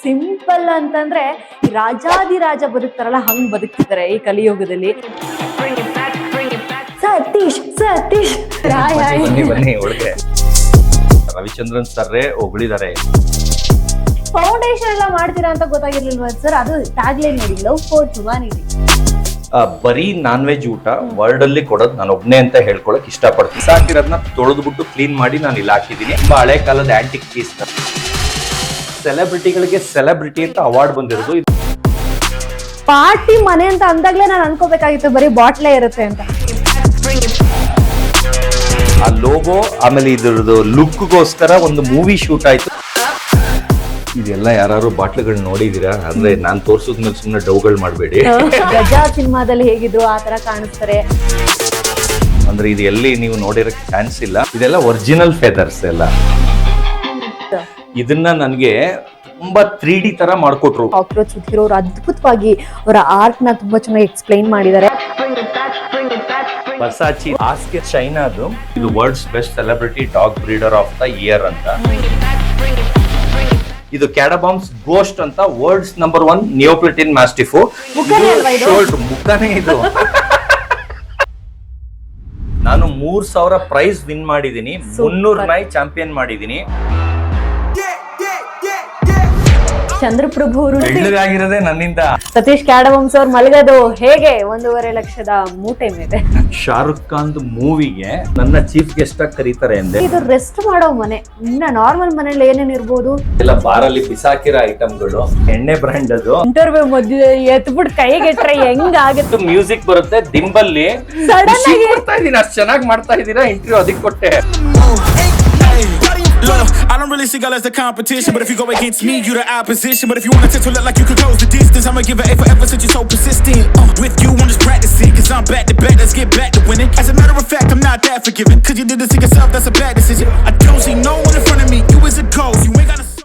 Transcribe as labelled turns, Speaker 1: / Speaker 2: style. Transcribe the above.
Speaker 1: Simple ಅಂತಂದ್ರೆ ರಾಜಾದಿರಾಜ ಬದುಕ್ತಾರಲ್ಲ ಹಂಗ್ ಬದುಕ್ತಿದ್ದಾರೆ ಈ ಕಲಿಯುಗದಲ್ಲಿ. ಸತೀಶ್ ಸತೀಶ್
Speaker 2: ಬನ್ನಿ ಒಳಗೆ. ರವಿಚಂದ್ರನ್ ಸರ್ರೇ ಹೊಗಳಿದ್ದಾರೆ.
Speaker 1: ಫೌಂಡೇಶನ್ ಎಲ್ಲ ಮಾಡ್ತೀರಾ ಅಂತ ಗೊತ್ತಾಗಿರ್ಲಿಲ್ವಾ ಸರ್? ಅದು ಟ್ಯಾಗ್ಲೈನ್ ನೋಡಿ, ಲವ್ ಫಾರ್ ಹ್ಯುಮ್ಯಾನಿಟಿ.
Speaker 2: ಬರೀ ನಾನ್ ವೆಜ್ ಊಟ ವರ್ಲ್ಡ್ ಅಲ್ಲಿ ಕೊಡೋದು ನಾನು ಒಬ್ನೇ ಅಂತ ಹೇಳ್ಕೊಳಕ್ ಇಷ್ಟಪಡ್ತೀನಿ. ಸಾಕಿರೋದನ್ನ ತೊಳೆದ್ಬಿಟ್ಟು ಕ್ಲೀನ್ ಮಾಡಿ ನಾನು ಇಲ್ಲಿ ಹಾಕಿದ್ದೀನಿ. ತುಂಬಾ ಹಳೆ ಕಾಲದ ಆಂಟಿಕ್ ಪೀಸ್. ಸೆಲೆಬ್ರಿಟಿಗಳಿಗೆ ಸೆಲೆಬ್ರಿಟಿ ಅಂತ ಅವಾರ್ಡ್ ಬಂದಿರೋದು.
Speaker 1: ಪಾರ್ಟಿ ಮನೆ ಅಂತ ಅಂದಾಗ್ಲೇ ನಾನು ಅನ್ಕೋಬೇಕಾಗಿತ್ತು ಬರೀ ಬಾಟ್ಲೇ ಇರುತ್ತೆ ಅಂತ.
Speaker 2: ಆ ಲೋಗೋ ಆಮೇಲೆ ಇದ್ರದ್ದು ಲುಕ್ಗೋಸ್ಕರ ಒಂದು ಮೂವಿ ಶೂಟ್ ಆಯ್ತು. ಇದೆಲ್ಲ ಯಾರು ಬಾಟ್ಲುಗಳು ನೋಡಿದೀರಾ? ಅಂದ್ರೆ ನಾನ್ ತೋರ್ಸೋದ್ಮೇಲೆ ಸುಮ್ಮನೆ ಡೌಗಳು ಮಾಡಬೇಡಿ.
Speaker 1: ಗಜಾ ಸಿನಿಮಾದಲ್ಲಿ ಹೇಗಿದ್ರು ಆ ತರ ಕಾಣಿಸ್ತಾರೆ.
Speaker 2: ಅಂದ್ರೆ ಇದು ಎಲ್ಲಿ ನೀವು ನೋಡಿರಕ್ಕೆ ಚಾನ್ಸ್ ಇಲ್ಲ. ಇದೆಲ್ಲ ಒರಿಜಿನಲ್ ಫೆದರ್ಸ್ ಎಲ್ಲ. ಇದನ್ನ ನನಗೆ ತುಂಬಾ 3D ತರ ಮಾಡ್ಕೊಟ್ರು.
Speaker 1: ಕಾಕ್ರೋಚ್ ಸುಧಿರ್ ಅವರು ಅದ್ಭುತವಾಗಿ ಅವರ ಆರ್ಟ್ ನ ತುಂಬಾ ಚೆನ್ನಾಗಿ ಎಕ್ಸ್ಪ್ಲೈನ್ ಮಾಡಿದ್ದಾರೆ.
Speaker 2: ವರ್ಸಾಚಿ ಆಸ್ಕೆ ಚೈನಾದು ಇದು world's best celebrity dog breeder of the year ಅಂತ. ಇದು ಕ್ಯಾಡಬಾಮ್ಸ್ ಗೋಸ್ಟ್ ಅಂತ ವರ್ಲ್ಡ್ಸ್ ನಂಬರ್ 1 ನಿಯೋಪ್ಲಿಟಿನ್ ಮಾಸ್ಟಿಫ್. ಮುಖನೇ ಇದು. ನಾನು 3000 ಪ್ರೈಸ್ ವಿನ್ ಮಾಡಿದೀನಿ. 300 ನಾಯಿ ಚಾಂಪಿಯನ್ ಮಾಡಿದೀನಿ.
Speaker 1: ಚಂದ್ರಪ್ರಭು
Speaker 2: ಆಗಿರೋದೇ ನನ್ನಿಂದ.
Speaker 1: ಸತೀಶ್ ಕ್ಯಾಡಬಾಮ್ಸ್ ಅವ್ರು ಮಲಗೋದು ಹೇಗೆ 1.5 ಲಕ್ಷದ ಮೂಟೆ ಮೇಲೆ.
Speaker 2: ಶಾರುಖ್ ಖಾನ್ ಮೂವಿಗೆ ನನ್ನ ಚೀಫ್ ಗೆಸ್ಟ್ ಆಗಿ ಕರೀತಾರೆ ಅಂದೆ.
Speaker 1: ಇದು ರೆಸ್ಟ್ ಮಾಡೋ ಮನೆ. ಇನ್ನ ನಾರ್ಮಲ್ ಮನೇಲಿ ಏನೇನ್ ಇರ್ಬೋದು?
Speaker 2: ಎಲ್ಲ ಬಾರಲ್ಲಿ ಬಿಸಾಕಿರೋ ಐಟಮ್ಗಳು. ಎಣ್ಣೆ ಬ್ರ್ಯಾಂಡ್ ಅದು.
Speaker 1: ಇಂಟರ್ವ್ಯೂ ಮಧ್ಯೆ ಎತ್ಬಿಟ್ಟು ಕೈಗೆಟ್ರೆ ಹೆಂಗ್ ಆಗುತ್ತೆ.
Speaker 2: ಮ್ಯೂಸಿಕ್ ಬರುತ್ತೆ ದಿಂಬಲ್ಲಿ. ಮಾಡ್ತಾ ಇದೀನಿ, ಅಷ್ಟು ಚೆನ್ನಾಗಿ ಮಾಡ್ತಾ ಇದೀರಾ ಇಂಟರ್ವ್ಯೂ, ಅದಕ್ಕೆ ಕೊಟ್ಟೆ.
Speaker 3: Look, I don't really see girl as the competition, but if you go against me, you the opposition. But if you wanna test to look like you could close the distance, I'ma give it A forever since you're so persistent. With you, I'm just practicing, cause I'm back to back, let's get back to winning. As a matter of fact, I'm not that forgiving, cause you did this to yourself, that's a bad decision. I don't see no